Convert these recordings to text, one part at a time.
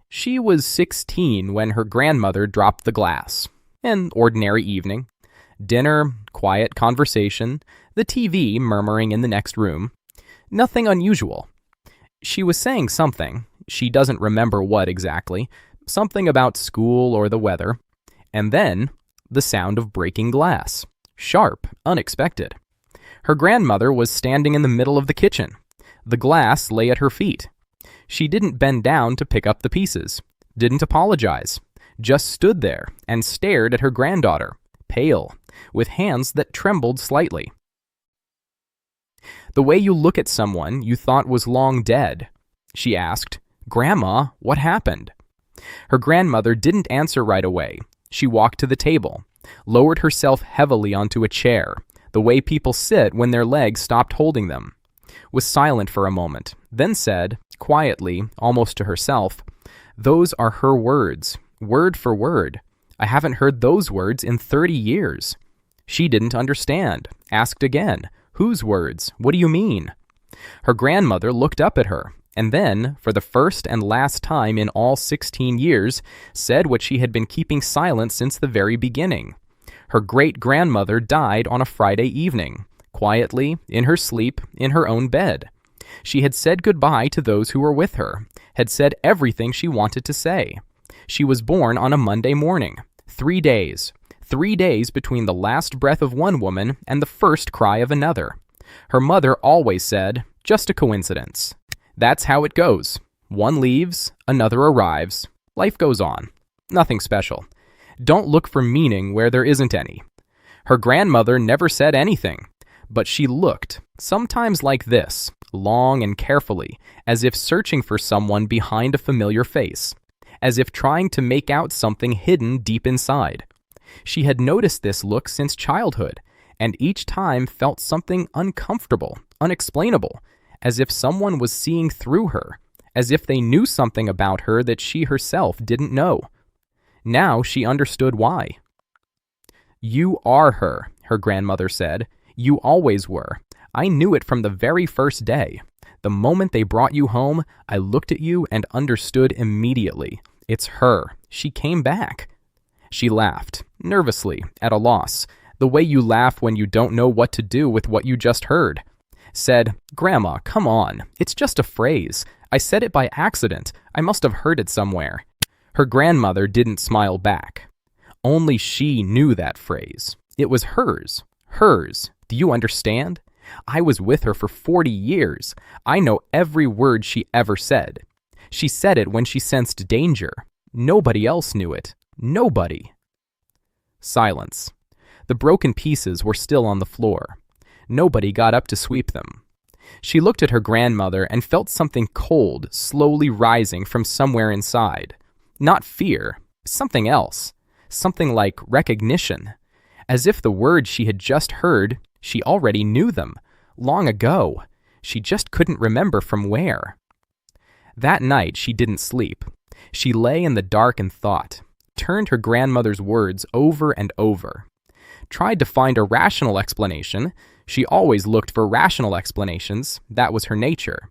She was 16 when her grandmother dropped the glass. An ordinary evening. Dinner, quiet conversation, the TV murmuring in the next room. Nothing unusual. She was saying something, she doesn't remember what exactly, something about school or the weather, and then the sound of breaking glass. Sharp, unexpected. Her grandmother was standing in the middle of the kitchen. The glass lay at her feet. She didn't bend down to pick up the pieces, didn't apologize, just stood there and stared at her granddaughter, pale, with hands that trembled slightly. "The way you look at someone you thought was long dead," she asked. "Grandma, what happened?" Her grandmother didn't answer right away. She walked to the table, lowered herself heavily onto a chair, the way people sit when their legs stopped holding them, was silent for a moment, then said, quietly, almost to herself, "Those are her words, word for word. I haven't heard those words in 30 years. She didn't understand, asked again, "Whose words? What do you mean?" Her grandmother looked up at her, and then, for the first and last time in all 16 years, said what she had been keeping silent since the very beginning. Her great-grandmother died on a Friday evening, quietly, in her sleep, in her own bed. She had said goodbye to those who were with her, had said everything she wanted to say. She was born on a Monday morning. 3 days. 3 days between the last breath of one woman and the first cry of another. Her mother always said, "Just a coincidence." That's how it goes. One leaves, another arrives. Life goes on. Nothing special. Don't look for meaning where there isn't any. Her grandmother never said anything, but she looked, sometimes like this, long and carefully, as if searching for someone behind a familiar face, as if trying to make out something hidden deep inside. She had noticed this look since childhood, and each time felt something uncomfortable, unexplainable, as if someone was seeing through her, as if they knew something about her that she herself didn't know. Now she understood why. "You are her," her grandmother said. "You always were. I knew it from the very first day. The moment they brought you home, I looked at you and understood immediately. It's her. She came back." She laughed, nervously, at a loss, the way you laugh when you don't know what to do with what you just heard. Said, "Grandma, come on. It's just a phrase. I said it by accident. I must have heard it somewhere." Her grandmother didn't smile back. Only she knew that phrase. It was hers. Hers. Do you understand? I was with her for 40 years. I know every word she ever said. She said it when she sensed danger. Nobody else knew it. Nobody. Silence. The broken pieces were still on the floor. Nobody got up to sweep them. She looked at her grandmother and felt something cold slowly rising from somewhere inside. Not fear, something else. Something like recognition. As if the words she had just heard, she already knew them. Long ago. She just couldn't remember from where. That night she didn't sleep. She lay in the dark and thought, turned her grandmother's words over and over. Tried to find a rational explanation. She always looked for rational explanations. That was her nature.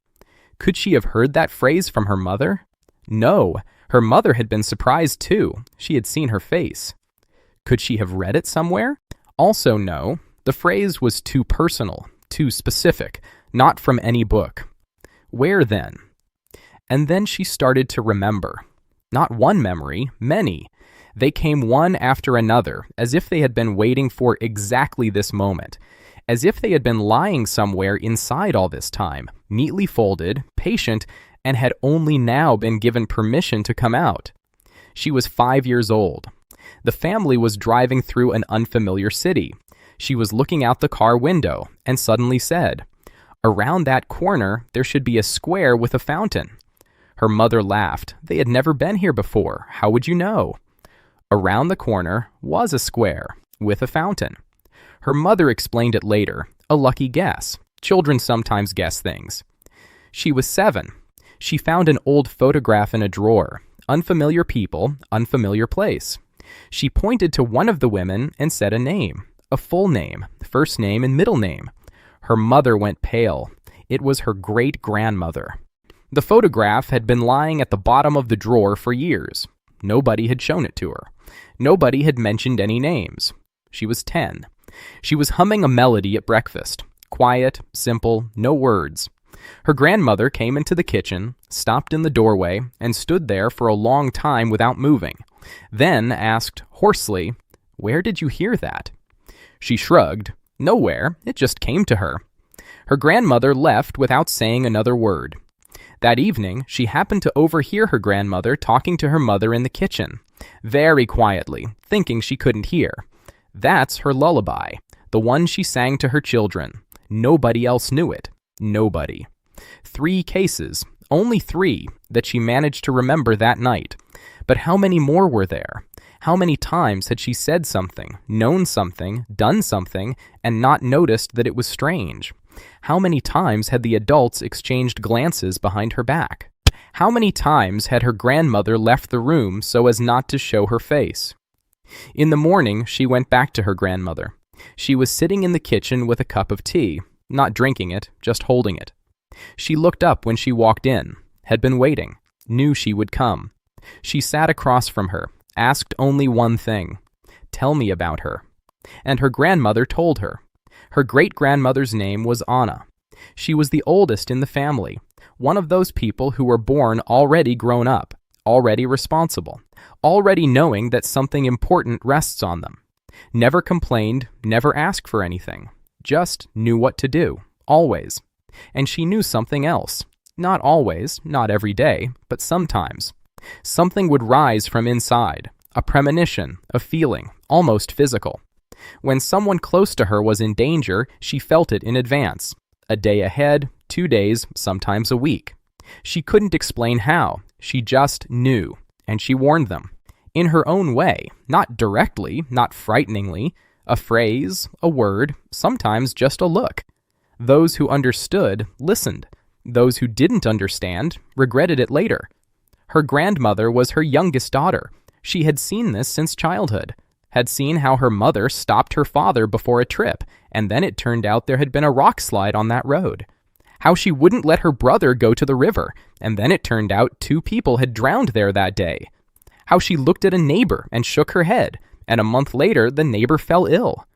Could she have heard that phrase from her mother? No. Her mother had been surprised too. She had seen her face. Could she have read it somewhere? Also no. The phrase was too personal, too specific, not from any book. Where then? And then she started to remember. Not one memory, many. They came one after another, as if they had been waiting for exactly this moment, as if they had been lying somewhere inside all this time, neatly folded, patient, and had only now been given permission to come out. She was 5 years old. The family was driving through an unfamiliar city. She was looking out the car window and suddenly said, "Around that corner, there should be a square with a fountain." Her mother laughed. They had never been here before. How would you know? Around the corner was a square with a fountain. Her mother explained it later. A lucky guess. Children sometimes guess things. She was 7. She found an old photograph in a drawer. Unfamiliar people, unfamiliar place. She pointed to one of the women and said a name. A full name, first name and middle name. Her mother went pale. It was her great-grandmother. The photograph had been lying at the bottom of the drawer for years. Nobody had shown it to her. Nobody had mentioned any names. She was 10. She was humming a melody at breakfast. Quiet, simple, no words. Her grandmother came into the kitchen, stopped in the doorway, and stood there for a long time without moving. Then asked hoarsely, "Where did you hear that?" She shrugged. Nowhere. It just came to her. Her grandmother left without saying another word. That evening, she happened to overhear her grandmother talking to her mother in the kitchen, very quietly, thinking she couldn't hear. That's her lullaby, the one she sang to her children. Nobody else knew it. Nobody. 3 cases, only 3, that she managed to remember that night. But how many more were there? How many times had she said something, known something, done something, and not noticed that it was strange? How many times had the adults exchanged glances behind her back? How many times had her grandmother left the room so as not to show her face? In the morning, she went back to her grandmother. She was sitting in the kitchen with a cup of tea, not drinking it, just holding it. She looked up when she walked in, had been waiting, knew she would come. She sat across from her, asked only one thing: "Tell me about her." And her grandmother told her. Her great-grandmother's name was Anna. She was the oldest in the family, one of those people who were born already grown up, already responsible, already knowing that something important rests on them. Never complained, never asked for anything, just knew what to do, always. And she knew something else. Not always, not every day, but sometimes. Something would rise from inside, a premonition, a feeling, almost physical. When someone close to her was in danger, she felt it in advance. A day ahead, 2 days, sometimes a week. She couldn't explain how. She just knew, and she warned them. In her own way, not directly, not frighteningly, a phrase, a word, sometimes just a look. Those who understood listened. Those who didn't understand regretted it later. Her grandmother was her youngest daughter. She had seen this since childhood, had seen how her mother stopped her father before a trip, and then it turned out there had been a rock slide on that road. How she wouldn't let her brother go to the river, and then it turned out 2 people had drowned there that day. How she looked at a neighbor and shook her head, and a month later the neighbor fell ill.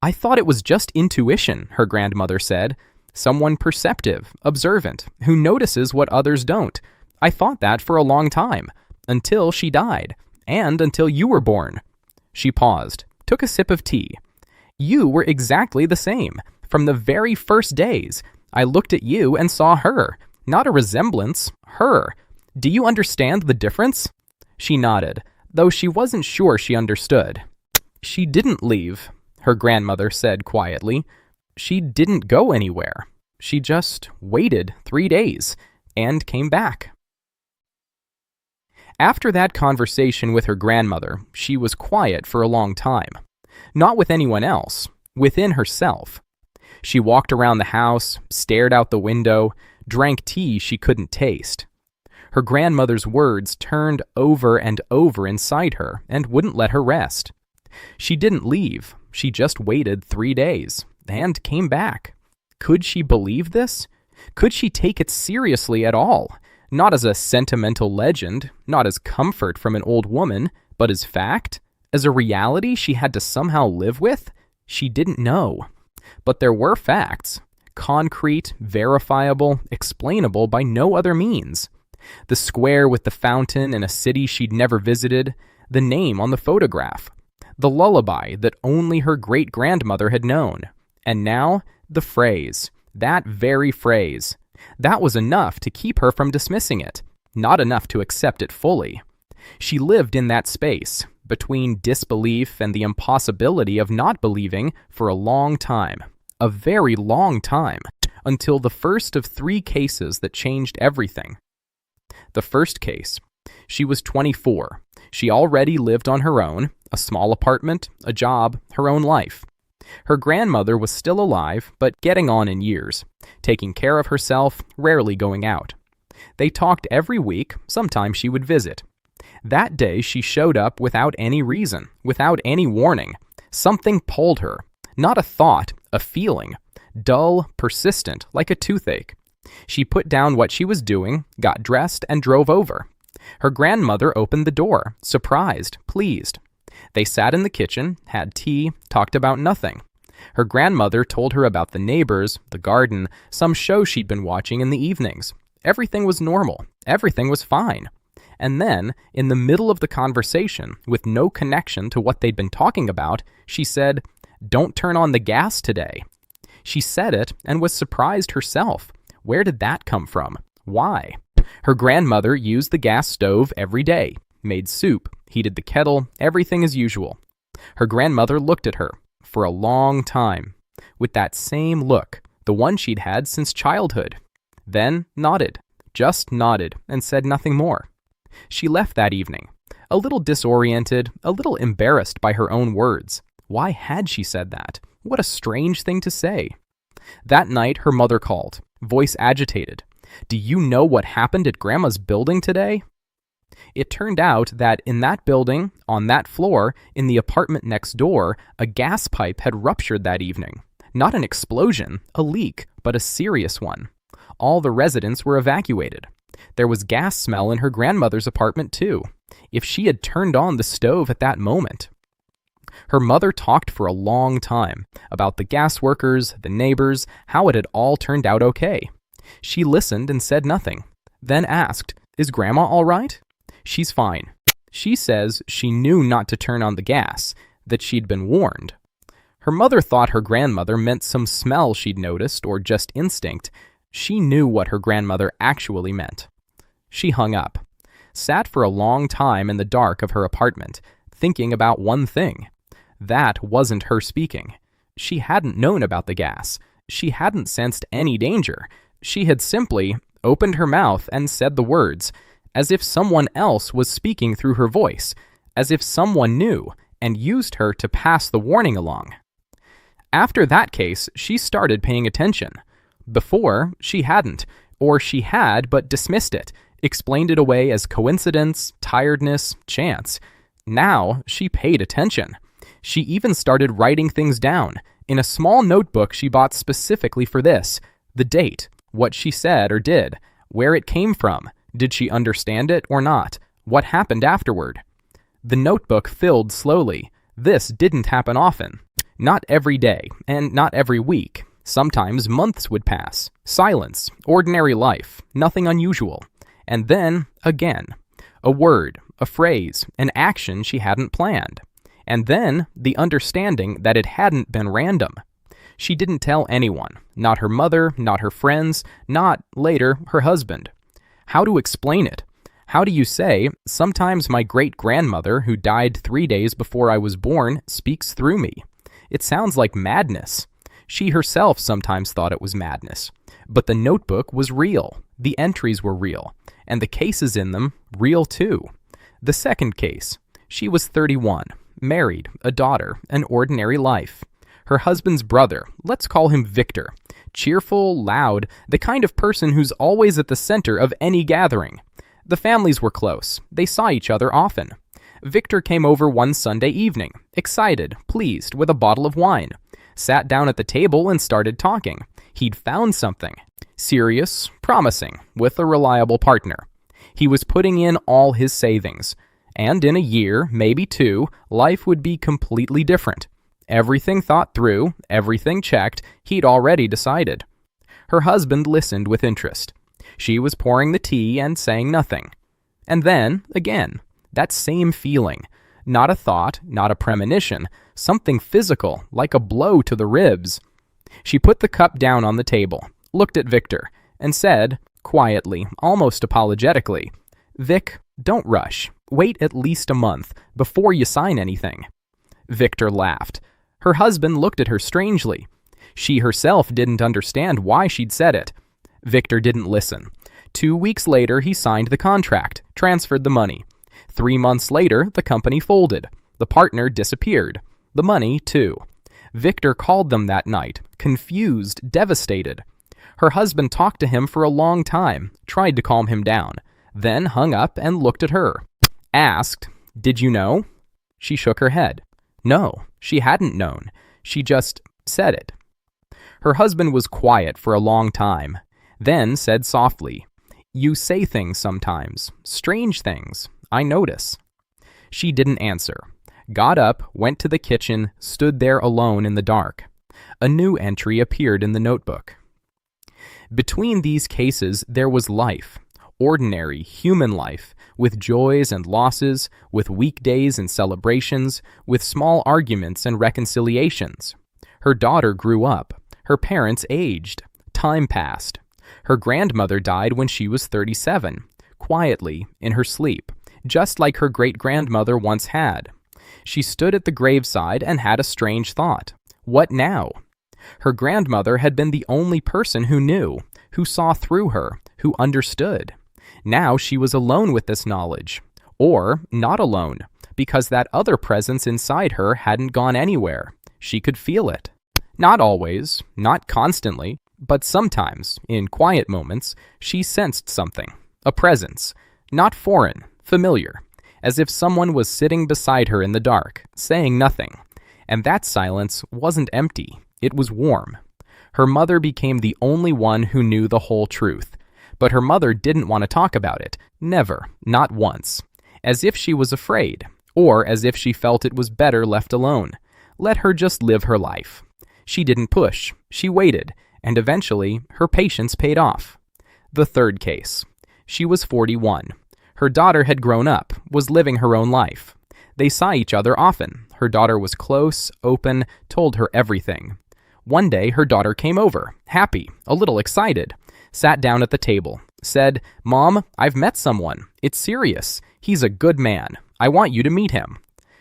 "I thought it was just intuition," her grandmother said. "Someone perceptive, observant, who notices what others don't. I thought that for a long time, until she died, and until you were born." She paused, took a sip of tea. "You were exactly the same. From the very first days, I looked at you and saw her. Not a resemblance, her. Do you understand the difference?" She nodded, though she wasn't sure she understood. "She didn't leave," her grandmother said quietly. "She didn't go anywhere. She just waited 3 days and came back." After that conversation with her grandmother, she was quiet for a long time. Not with anyone else, within herself. She walked around the house, stared out the window, drank tea she couldn't taste. Her grandmother's words turned over and over inside her and wouldn't let her rest. She didn't leave. She just waited 3 days and came back. Could she believe this? Could she take it seriously at all? Not as a sentimental legend, not as comfort from an old woman, but as fact? As a reality she had to somehow live with? She didn't know. But there were facts. Concrete, verifiable, explainable by no other means. The square with the fountain in a city she'd never visited, the name on the photograph, the lullaby that only her great-grandmother had known. And now, the phrase, that very phrase. That was enough to keep her from dismissing it, not enough to accept it fully. She lived in that space, between disbelief and the impossibility of not believing, for a long time. A very long time, until the first of 3 cases that changed everything. The first case. She was 24. She already lived on her own, a small apartment, a job, her own life. Her grandmother was still alive, but getting on in years, taking care of herself, rarely going out. They talked every week, sometimes she would visit. That day she showed up without any reason, without any warning. Something pulled her. Not a thought, a feeling. Dull, persistent, like a toothache. She put down what she was doing, got dressed, and drove over. Her grandmother opened the door, surprised, pleased. They sat in the kitchen, had tea, talked about nothing. Her grandmother told her about the neighbors, the garden, some show she'd been watching in the evenings. Everything was normal. Everything was fine. And then, in the middle of the conversation, with no connection to what they'd been talking about, she said, "Don't turn on the gas today." She said it and was surprised herself. Where did that come from? Why? Her grandmother used the gas stove every day, made soup, heated the kettle, everything as usual. Her grandmother looked at her for a long time, with that same look, the one she'd had since childhood. Then nodded, just nodded, and said nothing more. She left that evening, a little disoriented, a little embarrassed by her own words. Why had she said that? What a strange thing to say. That night, her mother called, voice agitated. "Do you know what happened at Grandma's building today?" It turned out that in that building, on that floor, in the apartment next door, a gas pipe had ruptured that evening. Not an explosion, a leak, but a serious one. All the residents were evacuated. There was gas smell in her grandmother's apartment too, if she had turned on the stove at that moment. Her mother talked for a long time about the gas workers, the neighbors, how it had all turned out okay. She listened and said nothing, then asked, "Is Grandma all right?" "She's fine." She says she knew not to turn on the gas, that she'd been warned. Her mother thought her grandmother meant some smell she'd noticed or just instinct. She knew what her grandmother actually meant. She hung up, sat for a long time in the dark of her apartment, thinking about one thing. That wasn't her speaking. She hadn't known about the gas. She hadn't sensed any danger. She had simply opened her mouth and said the words, as if someone else was speaking through her voice, as if someone knew and used her to pass the warning along. After that case, she started paying attention. Before, she hadn't, or she had but dismissed it, explained it away as coincidence, tiredness, chance. Now, she paid attention. She even started writing things down, in a small notebook she bought specifically for this. The date, what she said or did, where it came from, did she understand it or not, what happened afterward. The notebook filled slowly. This didn't happen often. Not every day, and not every week. Sometimes months would pass. Silence, ordinary life, nothing unusual. And then, again, a word, a phrase, an action she hadn't planned. And then, the understanding that it hadn't been random. She didn't tell anyone, not her mother, not her friends, not, later, her husband. How to explain it? How do you say, sometimes my great-grandmother, who died 3 days before I was born, speaks through me? It sounds like madness. She herself sometimes thought it was madness. But the notebook was real. The entries were real. And the cases in them, real too. The second case. She was 31, married, a daughter, an ordinary life. Her husband's brother, let's call him Victor. Cheerful, loud, the kind of person who's always at the center of any gathering. The families were close. They saw each other often. Victor came over one Sunday evening, excited, pleased, with a bottle of wine. Sat down at the table and started talking. He'd found something. Serious, promising, with a reliable partner. He was putting in all his savings. And in a year, maybe 2, life would be completely different. Everything thought through, everything checked, he'd already decided. Her husband listened with interest. She was pouring the tea and saying nothing. And then, again, that same feeling. Not a thought, not a premonition, something physical, like a blow to the ribs. She put the cup down on the table, looked at Victor, and said, quietly, almost apologetically, "Vic, don't rush. Wait at least a month before you sign anything." Victor laughed. Her husband looked at her strangely. She herself didn't understand why she'd said it. Victor didn't listen. 2 weeks later, he signed the contract, transferred the money. 3 months later, the company folded. The partner disappeared. The money, too. Victor called them that night, confused, devastated. Her husband talked to him for a long time, tried to calm him down, then hung up and looked at her. Asked, "Did you know?" She shook her head. No, she hadn't known. She just said it. Her husband was quiet for a long time. Then said softly, "You say things sometimes, strange things, I notice." She didn't answer. Got up, went to the kitchen, stood there alone in the dark. A new entry appeared in the notebook. Between these cases there was life, ordinary human life, with joys and losses, with weekdays and celebrations, with small arguments and reconciliations. Her daughter grew up. Her parents aged. Time passed. Her grandmother died when she was 37, quietly, in her sleep, just like her great-grandmother once had. She stood at the graveside and had a strange thought. What now? Her grandmother had been the only person who knew, who saw through her, who understood. Now she was alone with this knowledge. Or not alone, because that other presence inside her hadn't gone anywhere. She could feel it. Not always, not constantly, but sometimes, in quiet moments, she sensed something. A presence. Not foreign, familiar. As if someone was sitting beside her in the dark, saying nothing. And that silence wasn't empty. It was warm. Her mother became the only one who knew the whole truth. But her mother didn't want to talk about it. Never. Not once. As if she was afraid. Or as if she felt it was better left alone. Let her just live her life. She didn't push. She waited. And eventually, her patience paid off. The third case. She was 41. Her daughter had grown up, was living her own life. They saw each other often. Her daughter was close, open, told her everything. One day, her daughter came over, happy, a little excited, sat down at the table, said, "Mom, I've met someone. It's serious. He's a good man. I want you to meet him."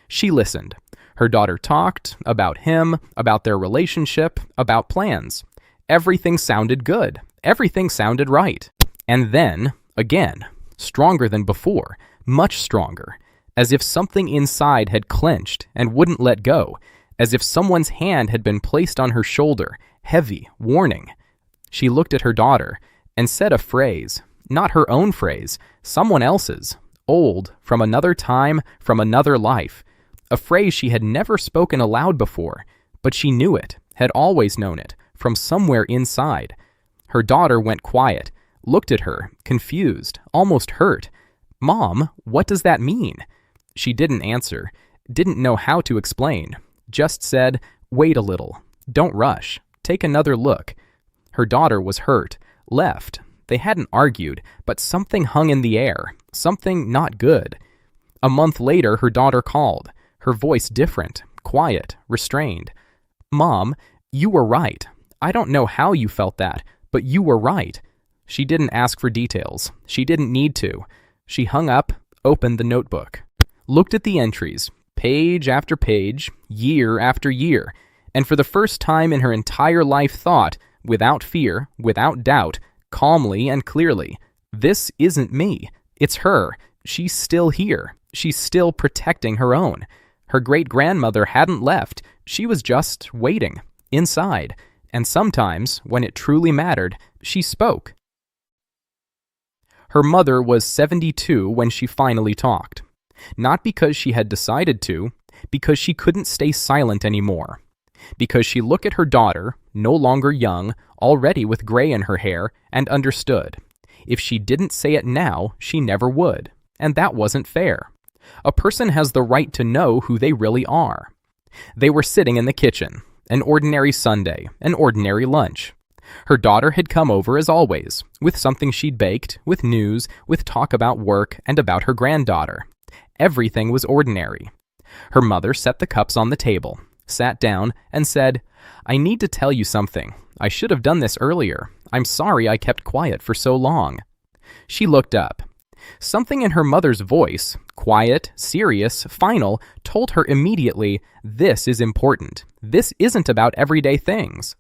She listened. Her daughter talked about him, about their relationship, about plans. Everything sounded good. Everything sounded right. And then, again, stronger than before, much stronger, as if something inside had clenched and wouldn't let go, as if someone's hand had been placed on her shoulder, heavy, warning. She looked at her daughter and said a phrase, not her own phrase, someone else's, old, from another time, from another life, a phrase she had never spoken aloud before, but she knew it, had always known it, from somewhere inside. Her daughter went quiet, looked at her, confused, almost hurt. "Mom, what does that mean?" She didn't answer, didn't know how to explain, just said, "Wait a little. Don't rush. Take another look." Her daughter was hurt, left. They hadn't argued, but something hung in the air, something not good. A month later, her daughter called, her voice different, quiet, restrained. "Mom, you were right. I don't know how you felt that, but you were right." She didn't ask for details. She didn't need to. She hung up, opened the notebook, looked at the entries, page after page, year after year, and for the first time in her entire life thought, without fear, without doubt, calmly and clearly, "This isn't me. It's her. She's still here. She's still protecting her own. Her great-grandmother hadn't left. She was just waiting, inside. And sometimes, when it truly mattered, she spoke." Her mother was 72 when she finally talked. Not because she had decided to, because she couldn't stay silent anymore. Because she looked at her daughter, no longer young, already with gray in her hair, and understood. If she didn't say it now, she never would. And that wasn't fair. A person has the right to know who they really are. They were sitting in the kitchen, an ordinary Sunday, an ordinary lunch. Her daughter had come over as always, with something she'd baked, with news, with talk about work and about her granddaughter. Everything was ordinary. Her mother set the cups on the table, sat down, and said, "I need to tell you something. I should have done this earlier. I'm sorry I kept quiet for so long." She looked up. Something in her mother's voice, quiet, serious, final, told her immediately, "This is important. This isn't about everyday things."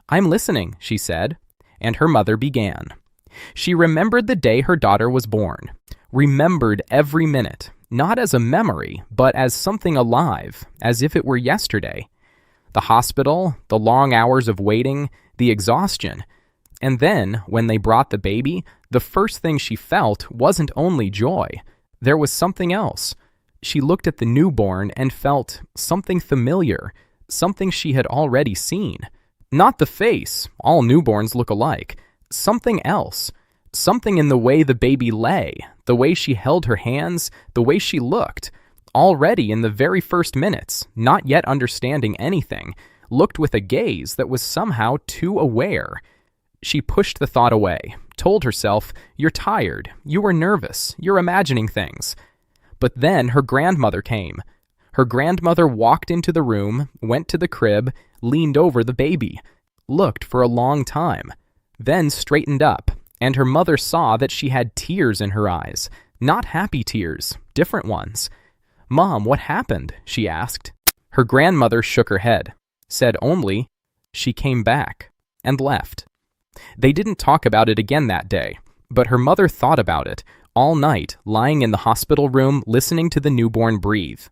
"I'm listening," she said, and her mother began. She remembered the day her daughter was born, remembered every minute, not as a memory, but as something alive, as if it were yesterday. The hospital, the long hours of waiting, the exhaustion. And then, when they brought the baby, the first thing she felt wasn't only joy. There was something else. She looked at the newborn and felt something familiar, something she had already seen. Not the face, all newborns look alike. something else. Something in the way the baby lay, the way she held her hands, the way she looked. Already in the very first minutes, not yet understanding anything, looked with a gaze that was somehow too aware. She pushed the thought away, told herself, "You're tired, you were nervous, you're imagining things." But then her grandmother came. Her grandmother walked into the room, went to the crib, leaned over the baby, looked for a long time, then straightened up, and her mother saw that she had tears in her eyes. Not happy tears, different ones. "Mom, what happened?" she asked. Her grandmother shook her head, said only, "She came back," and left. They didn't talk about it again that day, but her mother thought about it all night, lying in the hospital room listening to the newborn breathe.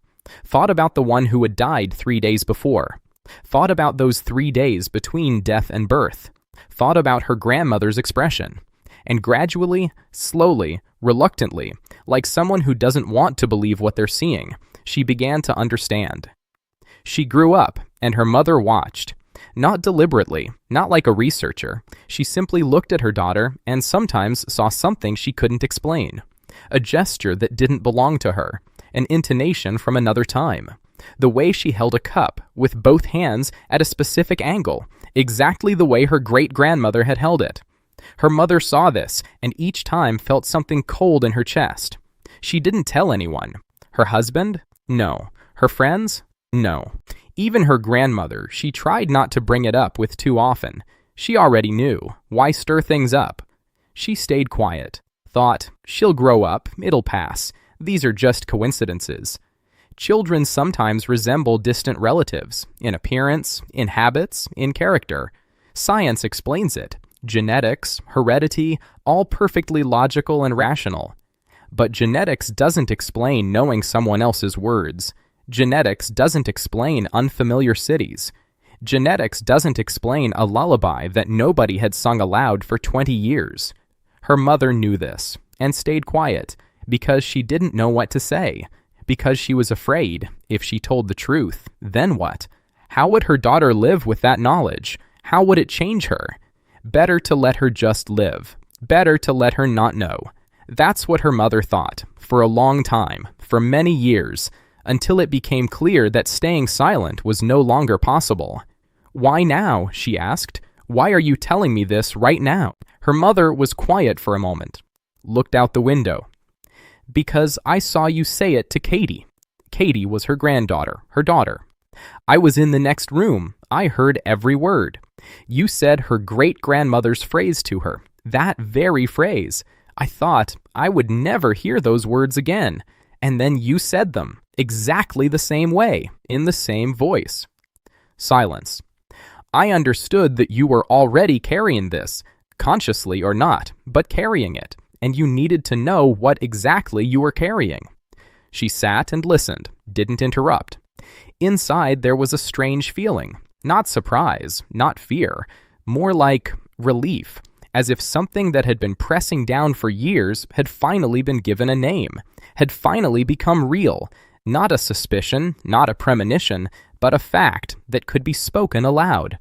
Thought about the one who had died 3 days before. Thought about those 3 days between death and birth. Thought about her grandmother's expression. And gradually, slowly, reluctantly, like someone who doesn't want to believe what they're seeing, she began to understand. She grew up, and her mother watched. Not deliberately, not like a researcher. She simply looked at her daughter and sometimes saw something she couldn't explain. A gesture that didn't belong to her. An intonation from another time. The way she held a cup with both hands at a specific angle, exactly the way her great-grandmother had held it. Her mother saw this and each time felt something cold in her chest. She didn't tell anyone. Her husband? No. Her friends? No. Even her grandmother, she tried not to bring it up with too often. She already knew. Why stir things up? She stayed quiet. Thought, she'll grow up, it'll pass. These are just coincidences. Children sometimes resemble distant relatives, in appearance, in habits, in character. Science explains it. Genetics, heredity, all perfectly logical and rational. But genetics doesn't explain knowing someone else's words. Genetics doesn't explain unfamiliar cities. Genetics doesn't explain a lullaby that nobody had sung aloud for 20 years. Her mother knew this, and stayed quiet, because she didn't know what to say, because she was afraid, if she told the truth, then what? How would her daughter live with that knowledge? How would it change her? Better to let her just live. Better to let her not know. That's what her mother thought, for a long time, for many years, until it became clear that staying silent was no longer possible. "Why now?" she asked. "Why are you telling me this right now?" Her mother was quiet for a moment, looked out the window. "Because I saw you say it to Katie." Katie was her granddaughter, her daughter. "I was in the next room. I heard every word. You said her great-grandmother's phrase to her, that very phrase. I thought I would never hear those words again. And then you said them, exactly the same way, in the same voice." Silence. "I understood that you were already carrying this, consciously or not, but carrying it, and you needed to know what exactly you were carrying." She sat and listened, didn't interrupt. Inside there was a strange feeling. Not surprise, not fear, more like relief, as if something that had been pressing down for years had finally been given a name, had finally become real, not a suspicion, not a premonition, but a fact that could be spoken aloud.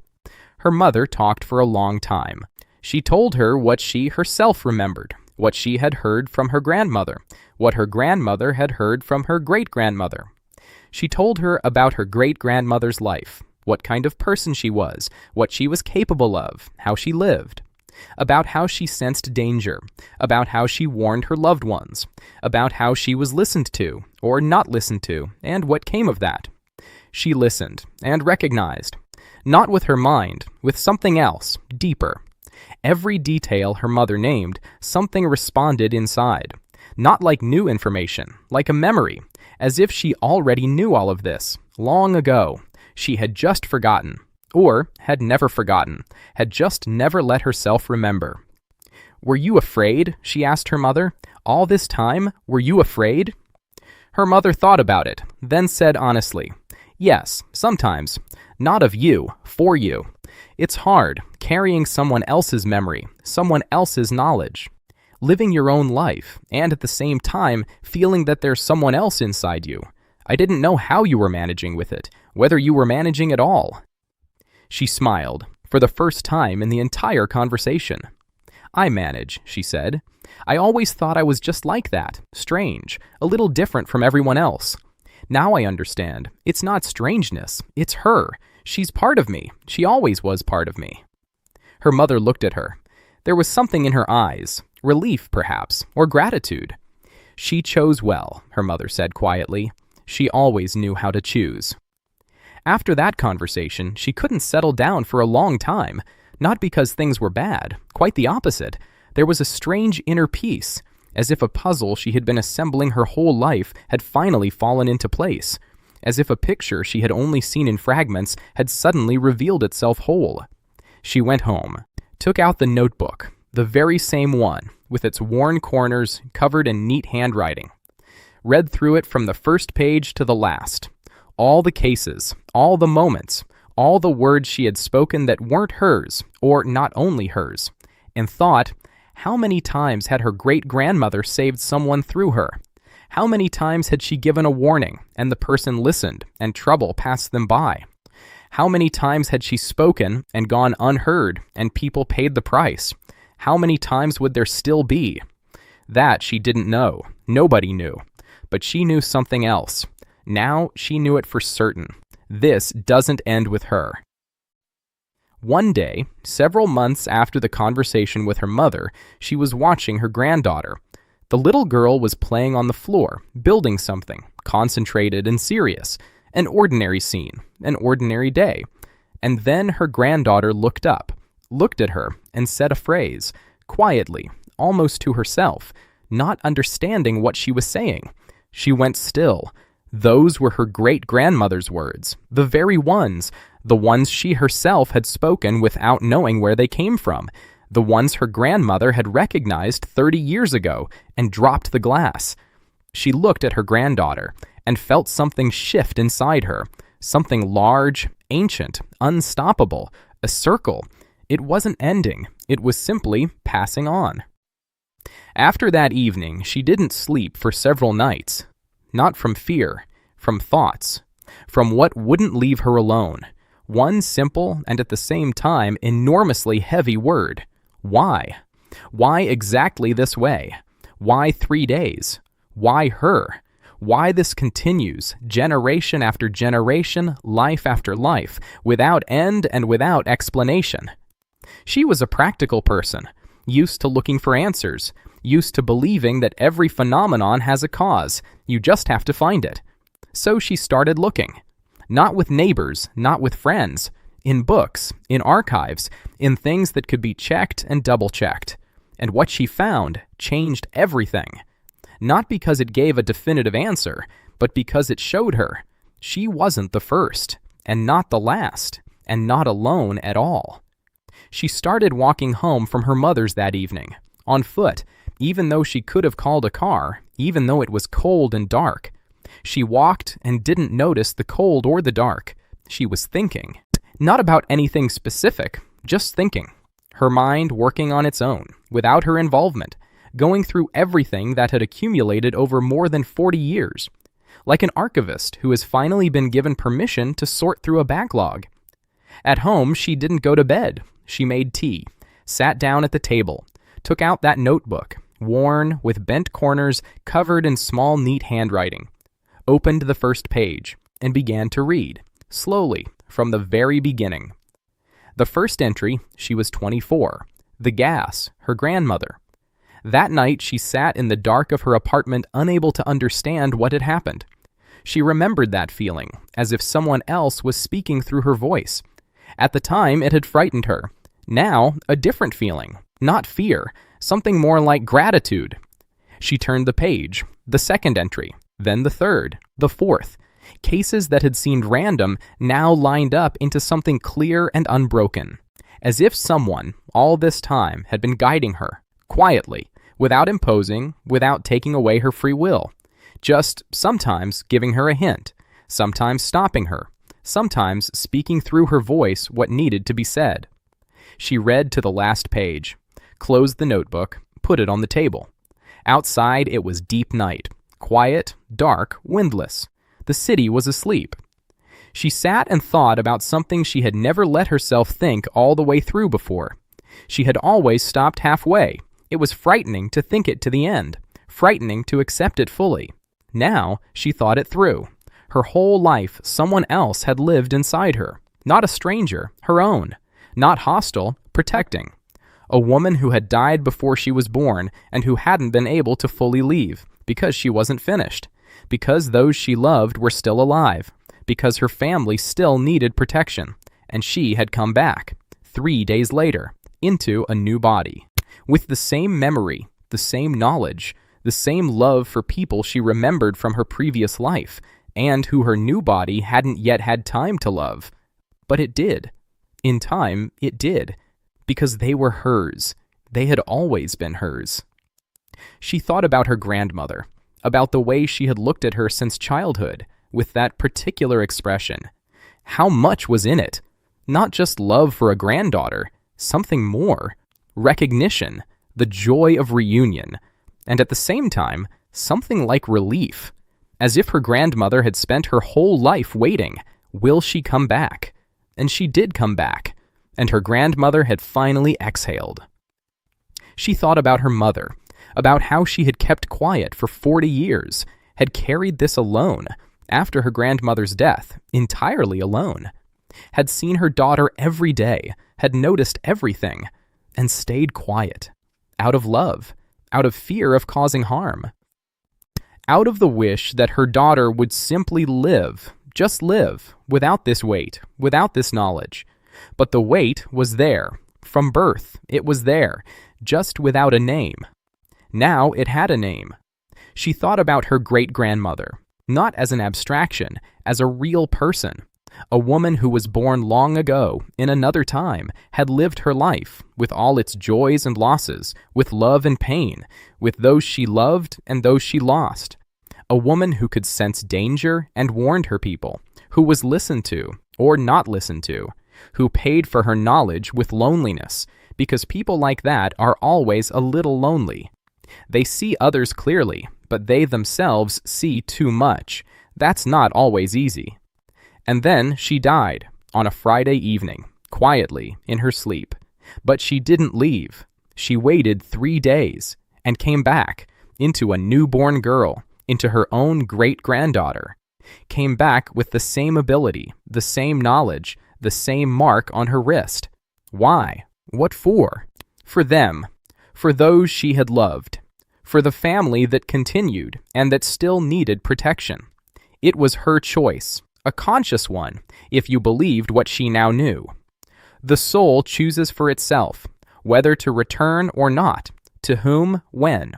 Her mother talked for a long time. She told her what she herself remembered, what she had heard from her grandmother, what her grandmother had heard from her great-grandmother. She told her about her great-grandmother's life, what kind of person she was, what she was capable of, how she lived. About how she sensed danger, about how she warned her loved ones, about how she was listened to, or not listened to, and what came of that. She listened, and recognized. Not with her mind, with something else, deeper. Every detail her mother named, something responded inside. Not like new information, like a memory, as if she already knew all of this, long ago. She had just forgotten, or had never forgotten, had just never let herself remember. "Were you afraid?" she asked her mother. "All this time, were you afraid?" Her mother thought about it, then said honestly, "Yes, sometimes. Not of you, for you. It's hard, carrying someone else's memory, someone else's knowledge. Living your own life, and at the same time, feeling that there's someone else inside you. I didn't know how you were managing with it, whether you were managing at all." She smiled, for the first time in the entire conversation. "I manage," she said. "I always thought I was just like that, strange, a little different from everyone else. Now I understand. It's not strangeness, it's her. She's part of me. She always was part of me." Her mother looked at her. There was something in her eyes, relief perhaps, or gratitude. "She chose well," her mother said quietly. "She always knew how to choose." After that conversation, she couldn't settle down for a long time, not because things were bad, quite the opposite. There was a strange inner peace, as if a puzzle she had been assembling her whole life had finally fallen into place, as if a picture she had only seen in fragments had suddenly revealed itself whole. She went home, took out the notebook, the very same one, with its worn corners covered in neat handwriting, read through it from the first page to the last. All the cases, all the moments, all the words she had spoken that weren't hers, or not only hers, and thought, how many times had her great-grandmother saved someone through her? How many times had she given a warning, and the person listened, and trouble passed them by? How many times had she spoken and gone unheard, and people paid the price? How many times would there still be? That she didn't know. Nobody knew. But she knew something else. Now she knew it for certain. This doesn't end with her. One day, several months after the conversation with her mother, she was watching her granddaughter. The little girl was playing on the floor, building something, concentrated and serious. An ordinary scene, an ordinary day. And then her granddaughter looked up, looked at her, and said a phrase, quietly, almost to herself, not understanding what she was saying. She went still. Those were her great-grandmother's words, the very ones, the ones she herself had spoken without knowing where they came from, the ones her grandmother had recognized 30 years ago and dropped the glass. She looked at her granddaughter and felt something shift inside her, something large, ancient, unstoppable, a circle. It wasn't ending, it was simply passing on. After that evening, she didn't sleep for several nights. Not from fear, from thoughts, from what wouldn't leave her alone. One simple and at the same time enormously heavy word. Why? Why exactly this way? Why 3 days? Why her? Why this continues, generation after generation, life after life, without end and without explanation? She was a practical person, used to looking for answers, used to believing that every phenomenon has a cause, you just have to find it. So she started looking. Not with neighbors, not with friends, in books, in archives, in things that could be checked and double-checked. And what she found changed everything. Not because it gave a definitive answer, but because it showed her she wasn't the first, and not the last, and not alone at all. She started walking home from her mother's that evening, on foot, even though she could have called a car, even though it was cold and dark. She walked and didn't notice the cold or the dark. She was thinking. Not about anything specific, just thinking. Her mind working on its own, without her involvement, going through everything that had accumulated over more than 40 years. Like an archivist who has finally been given permission to sort through a backlog. At home, she didn't go to bed. She made tea, sat down at the table, took out that notebook, worn, with bent corners, covered in small, neat handwriting, opened the first page, and began to read, slowly, from the very beginning. The first entry, she was 24. The gas, her grandmother. That night, she sat in the dark of her apartment, unable to understand what had happened. She remembered that feeling, as if someone else was speaking through her voice. At the time, it had frightened her. Now, a different feeling. Not fear, something more like gratitude. She turned the page, the second entry, then the third, the fourth. Cases that had seemed random now lined up into something clear and unbroken, as if someone, all this time, had been guiding her, quietly, without imposing, without taking away her free will, just sometimes giving her a hint, sometimes stopping her, sometimes speaking through her voice what needed to be said. She read to the last page, closed the notebook, put it on the table. Outside it was deep night, quiet, dark, windless. The city was asleep. She sat and thought about something she had never let herself think all the way through before. She had always stopped halfway. It was frightening to think it to the end, frightening to accept it fully. Now she thought it through. Her whole life, someone else had lived inside her. Not a stranger, her own. Not hostile, protecting. A woman who had died before she was born and who hadn't been able to fully leave because she wasn't finished, because those she loved were still alive, because her family still needed protection, and she had come back, 3 days later, into a new body, with the same memory, the same knowledge, the same love for people she remembered from her previous life, and who her new body hadn't yet had time to love. But it did. In time, it did. Because they were hers. They had always been hers. She thought about her grandmother, about the way she had looked at her since childhood, with that particular expression. How much was in it? Not just love for a granddaughter, something more. Recognition, the joy of reunion, and at the same time, something like relief. As if her grandmother had spent her whole life waiting. Will she come back? And she did come back, and her grandmother had finally exhaled. She thought about her mother, about how she had kept quiet for 40 years, had carried this alone, after her grandmother's death, entirely alone, had seen her daughter every day, had noticed everything, and stayed quiet, out of love, out of fear of causing harm, out of the wish that her daughter would simply live, just live, without this weight, without this knowledge. But the weight was there. From birth, it was there, just without a name. Now it had a name. She thought about her great-grandmother, not as an abstraction, as a real person. A woman who was born long ago, in another time, had lived her life, with all its joys and losses, with love and pain, with those she loved and those she lost. A woman who could sense danger and warned her people, who was listened to, or not listened to, who paid for her knowledge with loneliness, because people like that are always a little lonely. They see others clearly, but they themselves see too much. That's not always easy. And then she died, on a Friday evening, quietly, in her sleep. But she didn't leave. She waited 3 days, and came back, into a newborn girl, into her own great-granddaughter. Came back with the same ability, the same knowledge, the same mark on her wrist. Why? What for? For them. For those she had loved. For the family that continued, and that still needed protection. It was her choice. A conscious one, if you believed what she now knew. The soul chooses for itself, whether to return or not, to whom, when.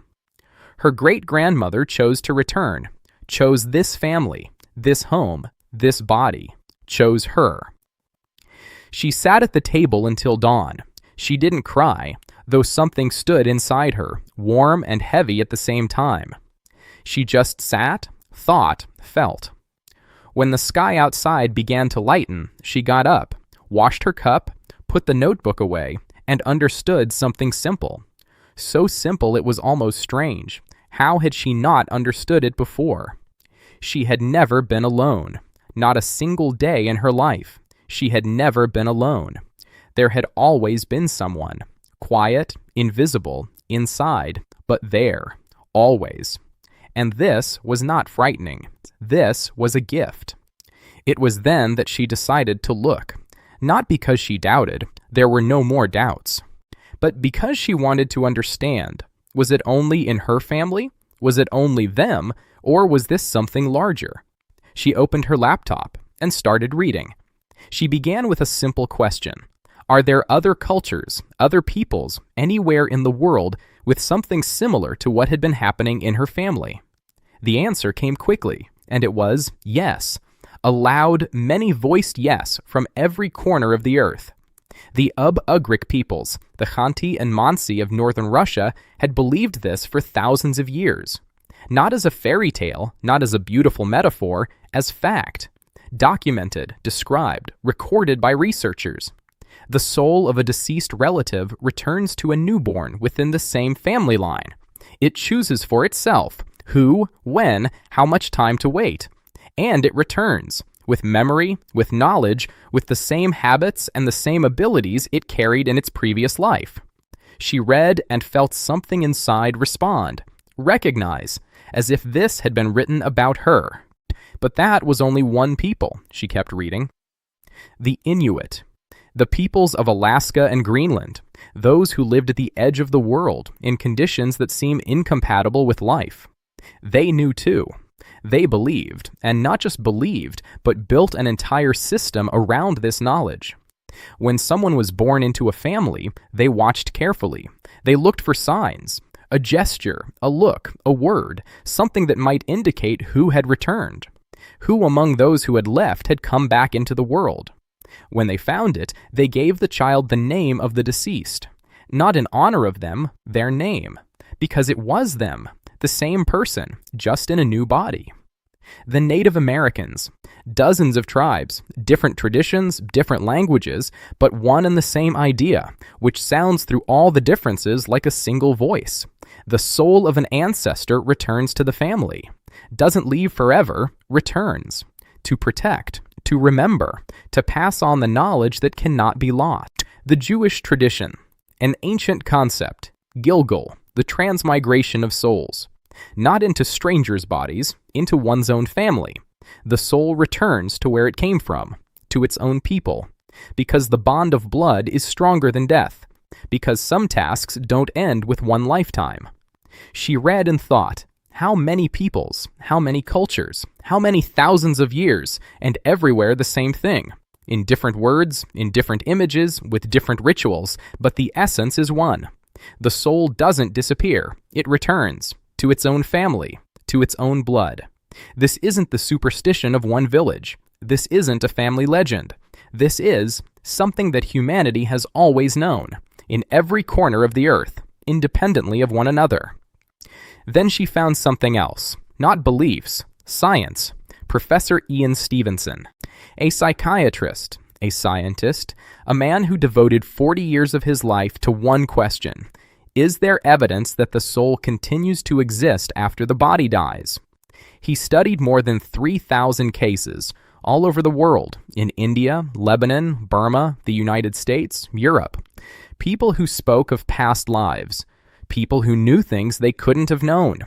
Her great-grandmother chose to return, chose this family, this home, this body, chose her. She sat at the table until dawn. She didn't cry, though something stood inside her, warm and heavy at the same time. She just sat, thought, felt. When the sky outside began to lighten, she got up, washed her cup, put the notebook away, and understood something simple. So simple it was almost strange. How had she not understood it before? She had never been alone. Not a single day in her life. She had never been alone. There had always been someone. Quiet, invisible, inside, but there. Always. And this was not frightening. This was a gift. It was then that she decided to look, not because she doubted, there were no more doubts, but because she wanted to understand. Was it only in her family? Was it only them? Or was this something larger? She opened her laptop and started reading. She began with a simple question. Are there other cultures, other peoples, anywhere in the world with something similar to what had been happening in her family? The answer came quickly, and it was yes. A loud, many-voiced yes from every corner of the earth. The Ugric peoples, the Khanty and Mansi of northern Russia, had believed this for thousands of years. Not as a fairy tale, not as a beautiful metaphor, as fact. Documented, described, recorded by researchers. The soul of a deceased relative returns to a newborn within the same family line. It chooses for itself who, when, how much time to wait. And it returns, with memory, with knowledge, with the same habits and the same abilities it carried in its previous life. She read and felt something inside respond, recognize, as if this had been written about her. But that was only one people, she kept reading. The Inuit, the peoples of Alaska and Greenland, those who lived at the edge of the world in conditions that seem incompatible with life. They knew too. They believed, and not just believed, but built an entire system around this knowledge. When someone was born into a family, they watched carefully. They looked for signs, a gesture, a look, a word, something that might indicate who had returned. Who among those who had left had come back into the world? When they found it, they gave the child the name of the deceased. Not in honor of them, their name, because it was them, the same person, just in a new body. The Native Americans, dozens of tribes, different traditions, different languages, but one and the same idea, which sounds through all the differences like a single voice. The soul of an ancestor returns to the family, doesn't leave forever, returns, to protect, to remember, to pass on the knowledge that cannot be lost. The Jewish tradition, an ancient concept, Gilgal, the transmigration of souls. Not into strangers' bodies, into one's own family. The soul returns to where it came from, to its own people, because the bond of blood is stronger than death, because some tasks don't end with one lifetime. She read and thought, how many peoples, how many cultures, how many thousands of years, and everywhere the same thing, in different words, in different images, with different rituals, but the essence is one. The soul doesn't disappear, it returns, to its own family, to its own blood. This isn't the superstition of one village. This isn't a family legend. This is something that humanity has always known, in every corner of the earth, independently of one another. Then she found something else, not beliefs, science. Professor Ian Stevenson, a psychiatrist, a scientist, a man who devoted 40 years of his life to one question. Is there evidence that the soul continues to exist after the body dies? He studied more than 3,000 cases all over the world, in India, Lebanon, Burma, the United States, Europe. People who spoke of past lives, people who knew things they couldn't have known,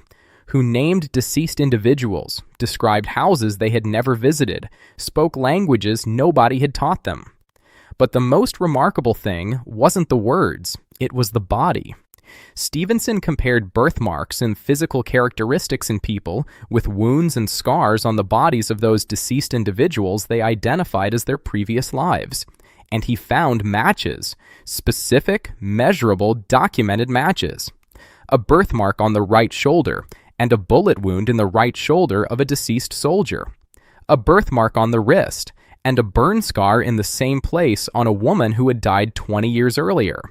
who named deceased individuals, described houses they had never visited, spoke languages nobody had taught them. But the most remarkable thing wasn't the words, it was the body. Stevenson compared birthmarks and physical characteristics in people with wounds and scars on the bodies of those deceased individuals they identified as their previous lives. And he found matches, specific, measurable, documented matches. A birthmark on the right shoulder and a bullet wound in the right shoulder of a deceased soldier. A birthmark on the wrist and a burn scar in the same place on a woman who had died 20 years earlier.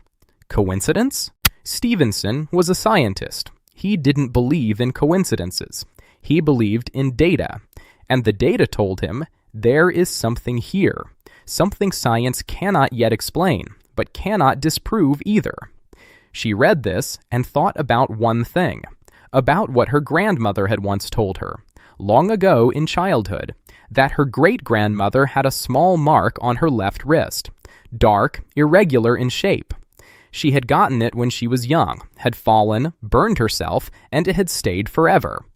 Coincidence? Stevenson was a scientist. He didn't believe in coincidences. He believed in data. And the data told him, there is something here. Something science cannot yet explain, but cannot disprove either. She read this and thought about one thing, about what her grandmother had once told her, long ago in childhood, that her great-grandmother had a small mark on her left wrist, dark, irregular in shape. She had gotten it when she was young, had fallen, burned herself, and it had stayed forever.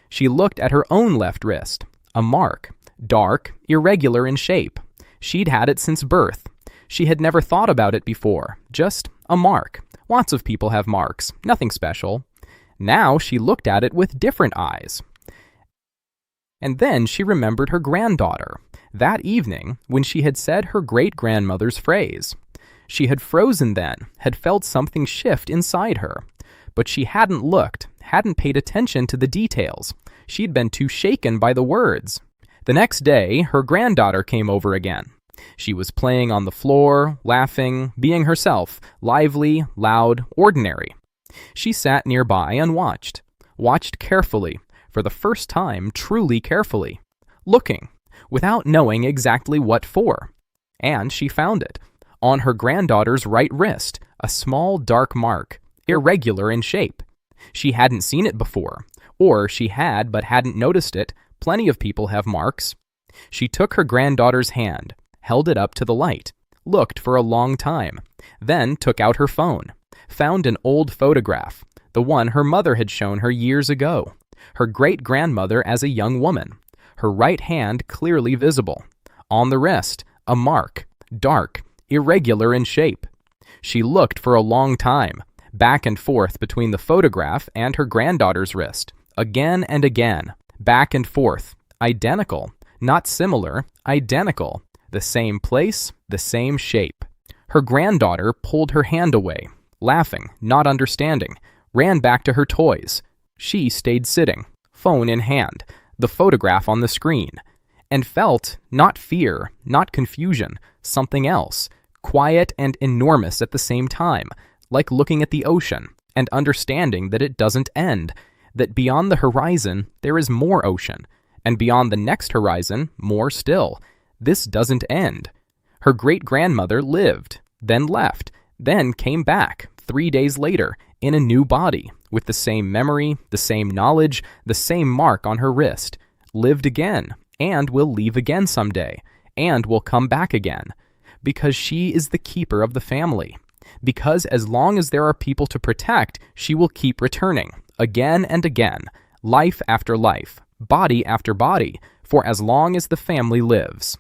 She looked at her own left wrist, a mark, dark, irregular in shape. She'd had it since birth. She had never thought about it before, just a mark. Lots of people have marks, nothing special. Now she looked at it with different eyes. And then she remembered her granddaughter, that evening when she had said her great-grandmother's phrase. She had frozen then, had felt something shift inside her. But she hadn't looked, hadn't paid attention to the details. She'd been too shaken by the words. The next day, her granddaughter came over again. She was playing on the floor, laughing, being herself, lively, loud, ordinary. She sat nearby and watched carefully, for the first time truly carefully, looking, without knowing exactly what for. And she found it. On her granddaughter's right wrist, a small dark mark, irregular in shape. She hadn't seen it before, or she had but hadn't noticed it. Plenty of people have marks. She took her granddaughter's hand, held it up to the light, looked for a long time, then took out her phone, found an old photograph, the one her mother had shown her years ago, her great-grandmother as a young woman, her right hand clearly visible. On the wrist, a mark, dark, irregular in shape. She looked for a long time, back and forth between the photograph and her granddaughter's wrist, again and again, back and forth, identical, not similar, identical, the same place, the same shape. Her granddaughter pulled her hand away, laughing, not understanding, ran back to her toys. She stayed sitting, phone in hand, the photograph on the screen, and felt not fear, not confusion, something else, quiet and enormous at the same time, like looking at the ocean and understanding that it doesn't end, that beyond the horizon there is more ocean, and beyond the next horizon more still. This doesn't end. Her great-grandmother lived, then left, then came back 3 days later in a new body, with the same memory, the same knowledge, the same mark on her wrist, lived again, and will leave again someday, and will come back again, because she is the keeper of the family, because as long as there are people to protect, she will keep returning, again and again, life after life, body after body, for as long as the family lives.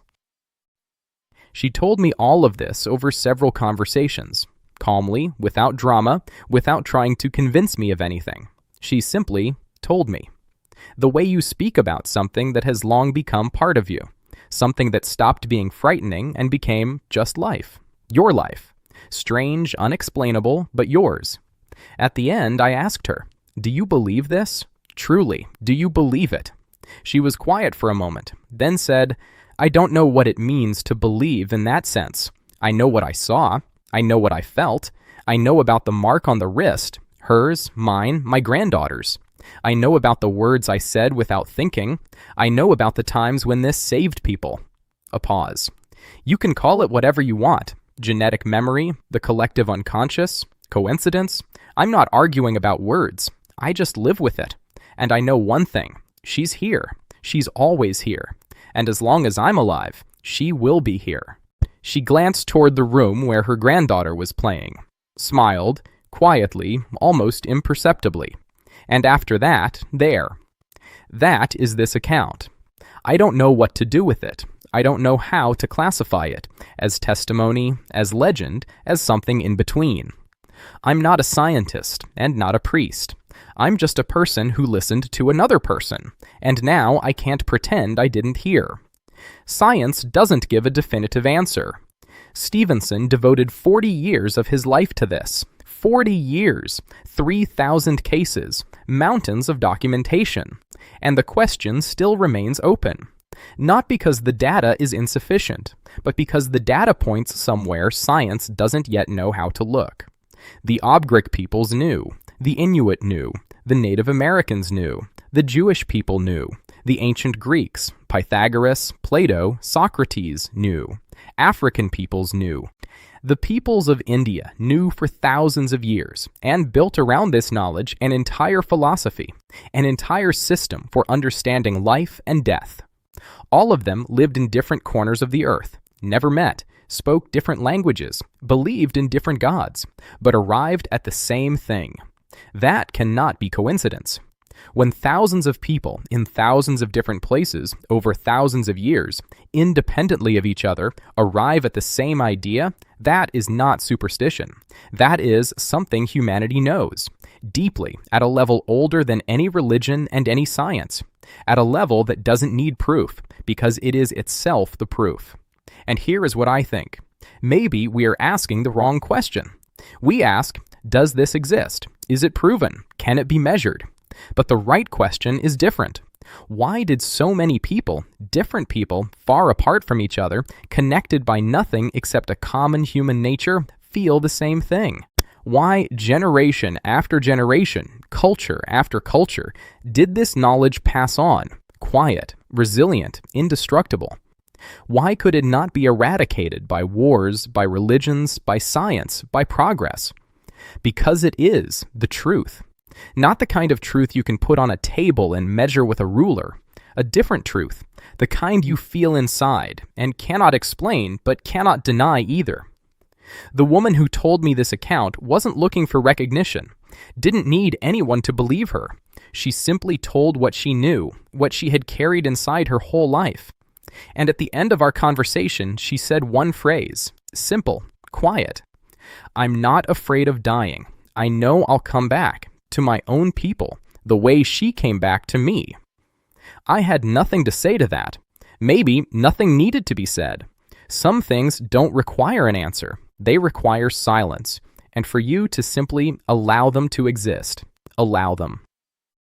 She told me all of this over several conversations, calmly, without drama, without trying to convince me of anything. She simply told me. The way you speak about something that has long become part of you, something that stopped being frightening and became just life, your life, strange, unexplainable, but yours. At the end, I asked her, "Do you believe this? Truly, do you believe it?" She was quiet for a moment, then said, "I don't know what it means to believe in that sense. I know what I saw. I know what I felt. I know about the mark on the wrist, hers, mine, my granddaughter's. I know about the words I said without thinking. I know about the times when this saved people." A pause. "You can call it whatever you want. Genetic memory, the collective unconscious, coincidence. I'm not arguing about words. I just live with it. And I know one thing. She's here. She's always here. And as long as I'm alive, she will be here." She glanced toward the room where her granddaughter was playing, smiled, quietly, almost imperceptibly. And after that, there. That is this account. I don't know what to do with it. I don't know how to classify it, as testimony, as legend, as something in between. I'm not a scientist, and not a priest. I'm just a person who listened to another person, and now I can't pretend I didn't hear. Science doesn't give a definitive answer. Stevenson devoted 40 years of his life to this. 40 years, 3,000 cases, mountains of documentation, and the question still remains open. Not because the data is insufficient, but because the data points somewhere science doesn't yet know how to look. The Obrigk peoples knew, the Inuit knew, the Native Americans knew, the Jewish people knew, the ancient Greeks, Pythagoras, Plato, Socrates knew, African peoples knew. The peoples of India knew for thousands of years, and built around this knowledge an entire philosophy, an entire system for understanding life and death. All of them lived in different corners of the earth, never met, spoke different languages, believed in different gods, but arrived at the same thing. That cannot be coincidence. When thousands of people in thousands of different places over thousands of years, independently of each other, arrive at the same idea, that is not superstition. That is something humanity knows, deeply, at a level older than any religion and any science, at a level that doesn't need proof, because it is itself the proof. And here is what I think. Maybe we are asking the wrong question. We ask, does this exist? Is it proven? Can it be measured? But the right question is different. Why did so many people, different people, far apart from each other, connected by nothing except a common human nature, feel the same thing? Why, generation after generation, culture after culture, did this knowledge pass on, quiet, resilient, indestructible? Why could it not be eradicated by wars, by religions, by science, by progress? Because it is the truth. Not the kind of truth you can put on a table and measure with a ruler. A different truth, the kind you feel inside and cannot explain but cannot deny either. The woman who told me this account wasn't looking for recognition, didn't need anyone to believe her. She simply told what she knew, what she had carried inside her whole life. And at the end of our conversation, she said one phrase, simple, quiet. "I'm not afraid of dying. I know I'll come back to my own people, the way she came back to me." I had nothing to say to that. Maybe nothing needed to be said. Some things don't require an answer. They require silence, and for you to simply allow them to exist. Allow them.